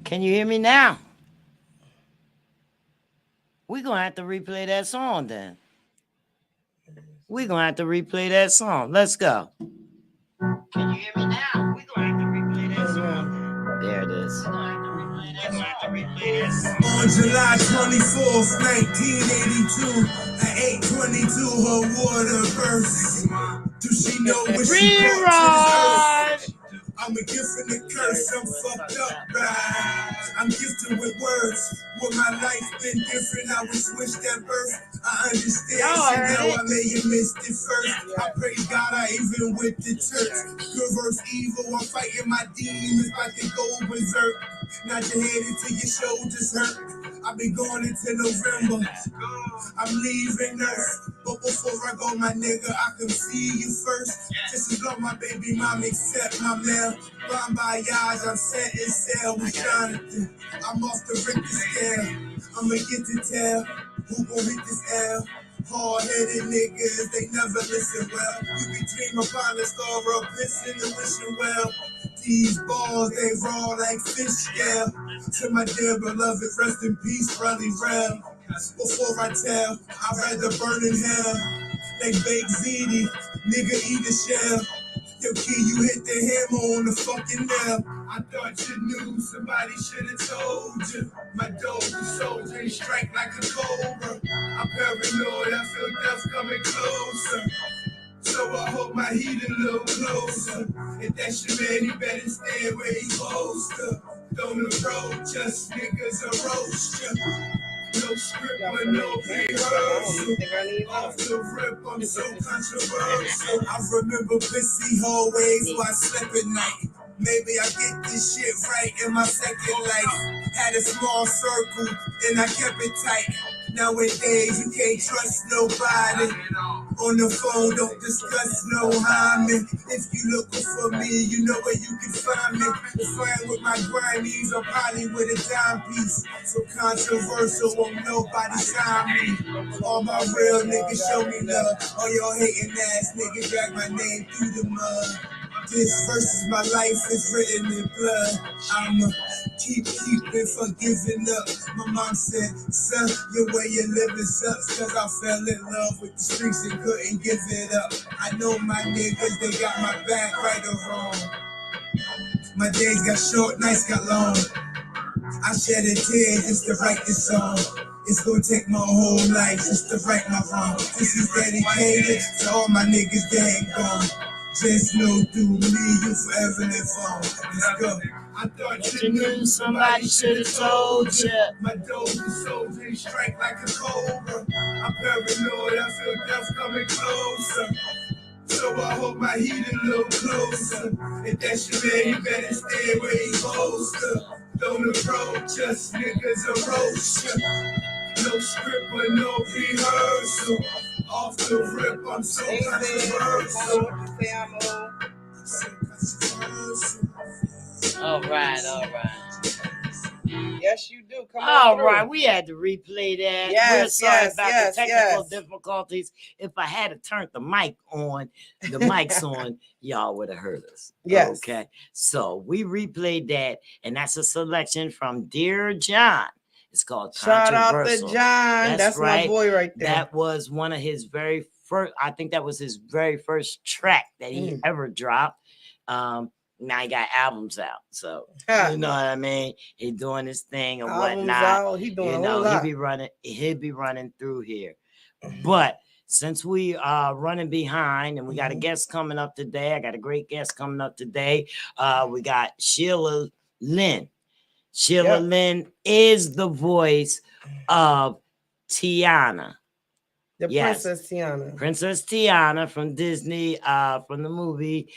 Can you hear me now? We're going to have to replay that song then. We're going to have to replay that song. Let's go. Can you hear me now? We're going to have to replay that song. There it is. On July 24th, 1982, at 8:22, her water burst. Do she know when she brought to this earth? I'm a gift and a curse, I'm fucked up, right? I'm gifted with words. Would my life been different, I would switch that birth. I understand, so now I may have missed it first. I pray God I even with the church. Good versus evil, I'm fighting my demons like they go berserk. Not your head until your shoulders hurt. I'll be going into November. I'm leaving Earth. But before I go, my nigga, I can see you first. Just as long my baby mom accept my mail. Bon voyage, I'm setting sail. We Jonathan. I'm off the Richter scale. I'ma get to tell who gon' hit this L. Hard-headed niggas, they never listen well. You be dream upon the star of pissing and wishing well. These balls, they raw like fish scale. To my dear beloved, rest in peace, Rally Rel. Before I tell, I'd rather burn in hell. They bake ziti, nigga eat the shell. Yo, kid, you hit the hammer on the fucking nail. I thought you knew, somebody should have told you. My dope soldier, he strike like a cobra. I'm paranoid, I feel death coming closer. So I hold my heat a little closer. If that's your man, he better stay where he's supposed to. Don't approach us, niggas will roast ya. No script or no rehearsal. Off the rip, I'm so controversial. I remember busy hallways where I slept at night. Maybe I get this shit right in my second life. Had a small circle and I kept it tight. Nowadays you can't trust nobody. On the phone, don't discuss no hymen. If you looking for me, you know where you can find me. Flying with my grimies, I'm probably with a dime piece. So controversial, won't nobody sign me. All my real niggas show me love. All your hating ass niggas drag my name through the mud. This versus my life is written in blood. I'ma keep forgiving up. My mom said, son, your way of living sucks. Cause I fell in love with the streets and couldn't give it up. I know my niggas, they got my back right or wrong. My days got short, nights got long. I shed a tear just to write this song. It's gonna take my whole life just to right my wrong. This is dedicated to all my niggas dead and gone. Just know through me, you forever live on. Let's go. I thought you knew, somebody should have told you. My dope is soldier, strike like a cobra. I'm paranoid, I feel death coming closer. So I hold my heat a little closer. If that's your man, you better stay where he's supposed to. Don't approach us, niggas will roast ya. No script but no rehearsal. Off the rip, I'm so controversial. All right. Yes, you do. Come on. All right, we had to replay that. We're sorry about the technical difficulties. If I had to turn the mic on, the mic's on, y'all would have heard us. Yes. Okay. So we replayed that, and that's a selection from Dear John. It's called Shout Controversial. out to John. That's right. My boy right there. That was one of his very first, I think that was his very first track that he ever dropped. Now he got albums out, so you know what I mean. He doing his thing and whatnot. He doing he'll be running through here. But since we are running behind and we got a guest coming up today, I got a great guest coming up today. We got Sheila LYNN. Sheila LYNN is the voice of Tiana. Princess Tiana. Princess Tiana from Disney, from the movie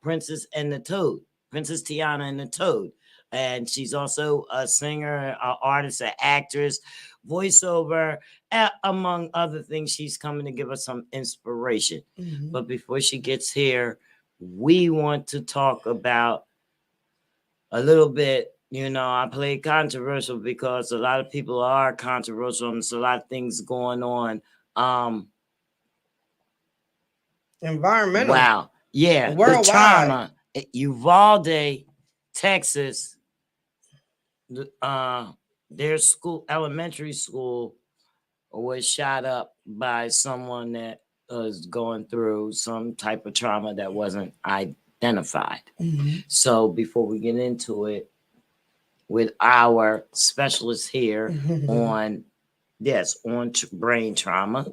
Princess and the Toad. Princess Tiana and the Toad. And she's also a singer, an artist, an actress, voiceover, among other things. She's coming to give us some inspiration. But before she gets here, we want to talk about a little bit. You know, I play controversial because a lot of people are controversial and there's a lot of things going on. Environmental. Wow. Yeah. Worldwide. The trauma. Uvalde, Texas. their school, elementary school, was shot up by someone that was going through some type of trauma that wasn't identified. Mhm. So before we get into it, with our specialist here on brain trauma.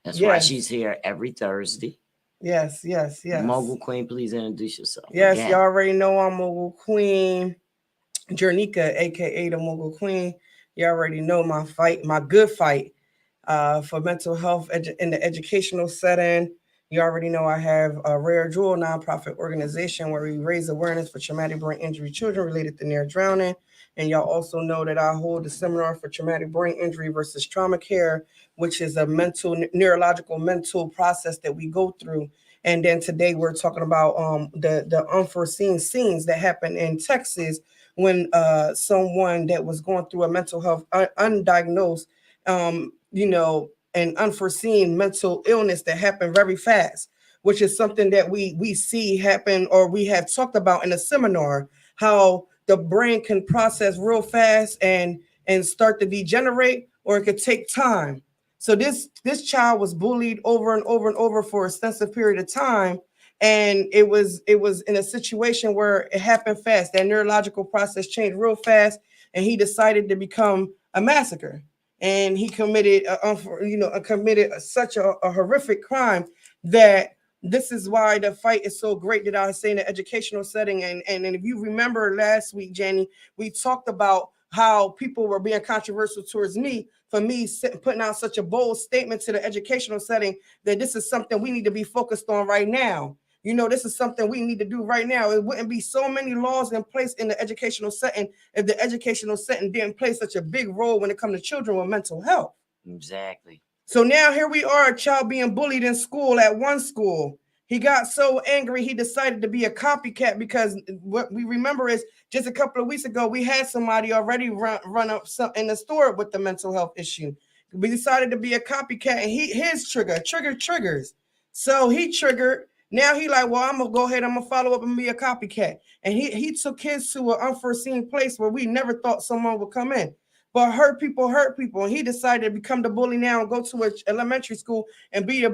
That's why Yes. she's here every Thursday. Yes. Mogul Queen, please introduce yourself. Yes, again. y'all already know I'm Mogul Queen, Jernika, aka the Mogul Queen. You already know my good fight for mental health in the educational setting. You already know I have a Rare Jewel nonprofit organization where we raise awareness for traumatic brain injury children related to near drowning. And y'all also know that I hold a seminar for traumatic brain injury versus trauma care, which is a neurological mental process that we go through. And then today we're talking about the unforeseen scenes that happened in Texas when someone that was going through a mental health undiagnosed, an unforeseen mental illness that happened very fast, which is something that we see happen, or we have talked about in a seminar, how the brain can process real fast and start to degenerate, or it could take time. So this child was bullied over and over and over for an extensive period of time, and it was in a situation where it happened fast. That neurological process changed real fast, and he decided to become a massacre. And he committed such a horrific crime that this is why the fight is so great, that I say in the educational setting. And if you remember last week, Jenny, we talked about how people were being controversial towards me for me putting out such a bold statement to the educational setting, that this is something we need to be focused on right now. This is something we need to do right now. It wouldn't be so many laws in place in the educational setting if the educational setting didn't play such a big role when it comes to children with mental health. Exactly. So now here we are, a child being bullied in school at one school. He got so angry, he decided to be a copycat, because what we remember is just a couple of weeks ago, we had somebody already run up in the store with the mental health issue. We decided to be a copycat, and his triggers. So he triggered. Now he like, well, I'm gonna go ahead, I'm gonna follow up and be a copycat. And he took kids to an unforeseen place where we never thought someone would come in. But hurt people. And he decided to become the bully now and go to an elementary school and be the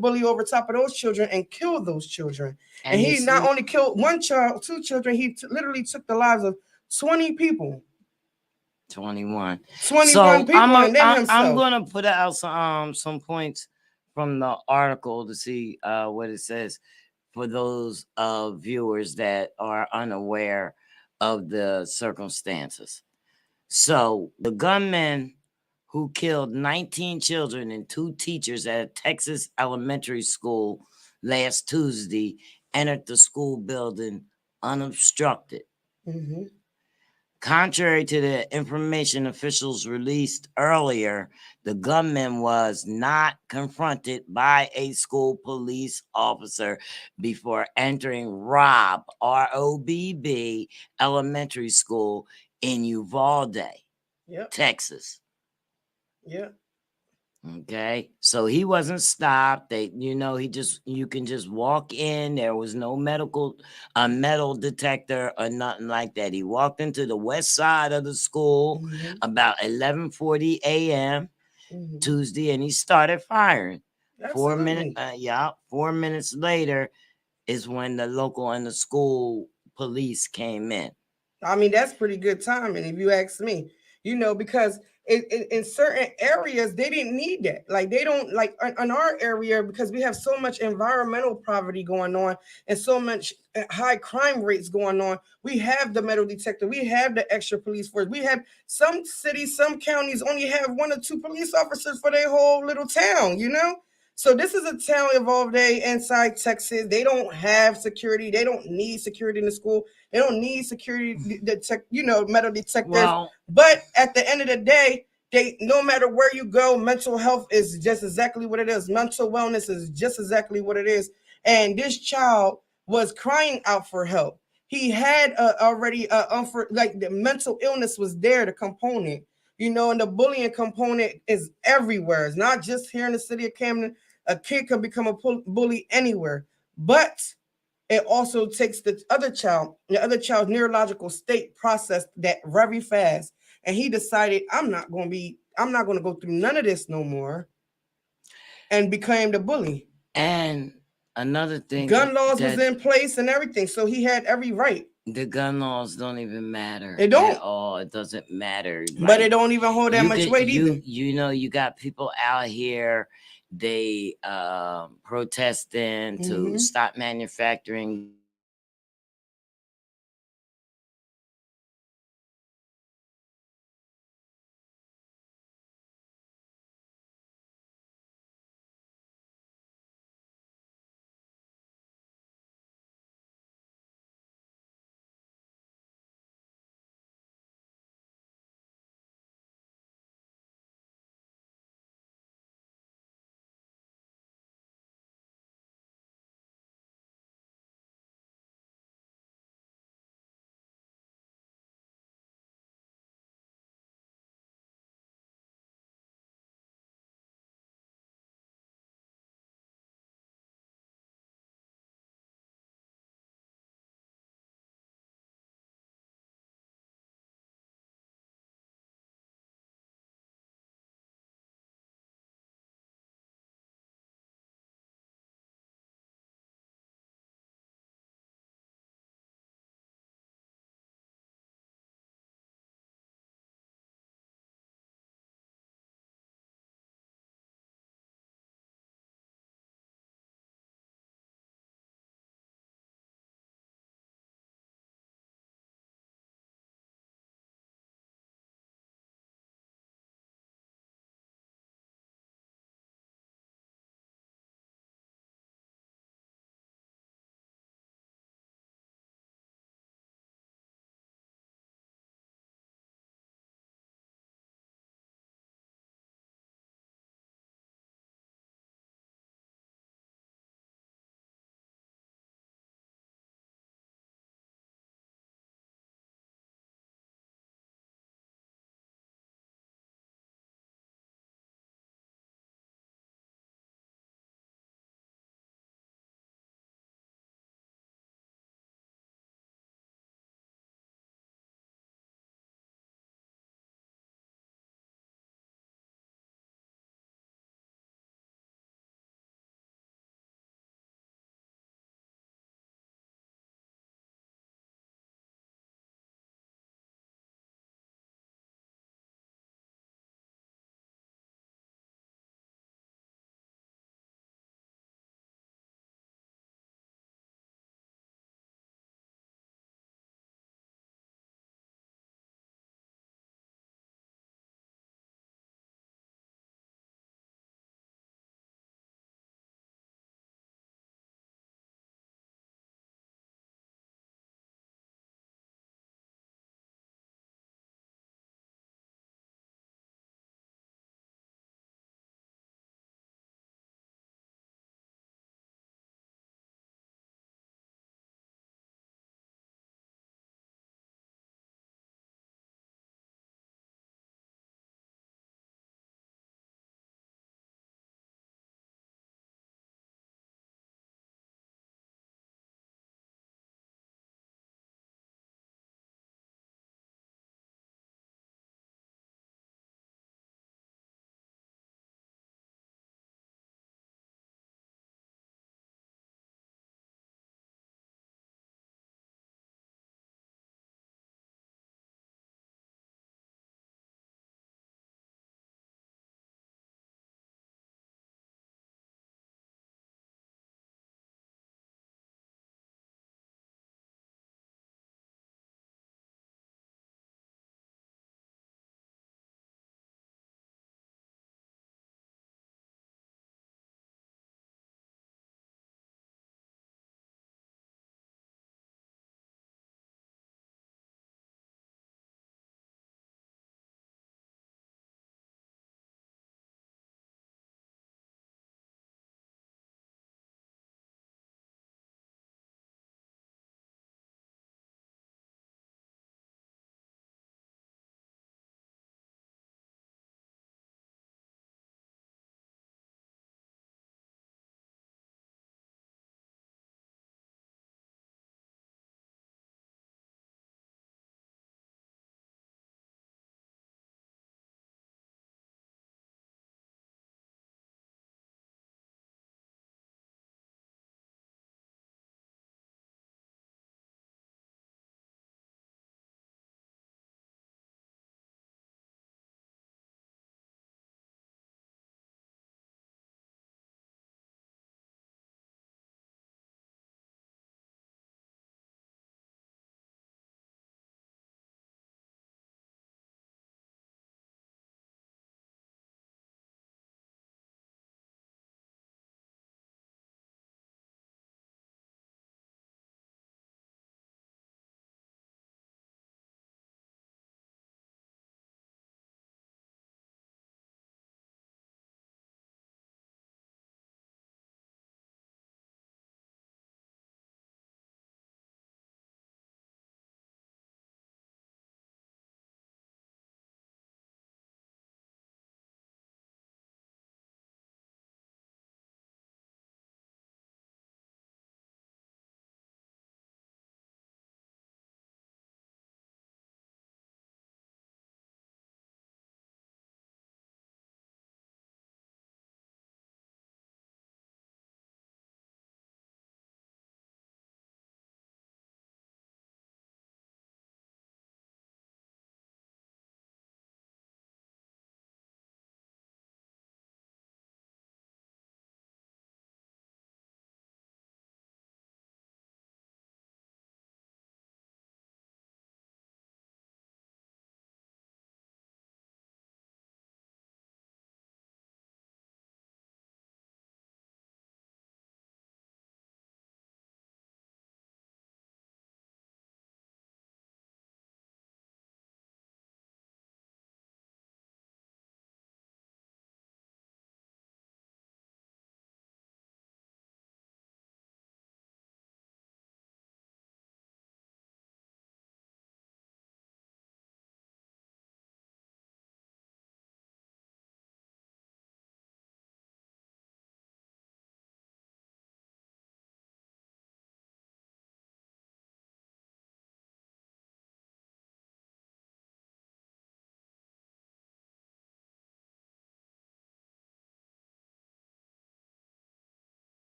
bully over top of those children and kill those children. And he not only killed one child, two children, he literally took the lives of 20 people. 21 so people, I'm gonna put out some points from the article to see what it says for those viewers that are unaware of the circumstances. So the gunman who killed 19 children and 2 teachers at a Texas elementary school last Tuesday entered the school building unobstructed. Mm-hmm. Contrary to the information officials released earlier, the gunman was not confronted by a school police officer before entering ROBB Elementary School in Uvalde, Texas. Yeah. Okay, so he wasn't stopped. You can just walk in. There was no metal detector or nothing like that. He walked into the west side of the school about 11:40 a.m. Tuesday, and he started firing. Absolutely. 4 minutes later is when the local and the school police came in. I mean, that's pretty good timing, if you ask me. Because in certain areas they didn't need that. Like, they don't, like in our area, because we have so much environmental poverty going on and so much high crime rates going on. We have the metal detector, we have the extra police force. We have some cities, some counties only have 1 or 2 police officers for their whole little town. So this is a town involved inside Texas. They don't have security. They don't need security in the school. They don't need security, metal detectors. Wow. But at the end of the day, no matter where you go, mental health is just exactly what it is. Mental wellness is just exactly what it is. And this child was crying out for help. He had already the mental illness was there, the component, and the bullying component is everywhere. It's not just here in the city of Camden. A kid can become a bully anywhere. But it also takes the other child's neurological state processed that very fast. And he decided, I'm not going to go through none of this no more, and became the bully. And another thing, gun laws was in place and everything, so he had every right. The gun laws don't even matter. It don't at all. It doesn't matter. But it don't even hold that much weight either. You know, you got people out here, they protesting to stop manufacturing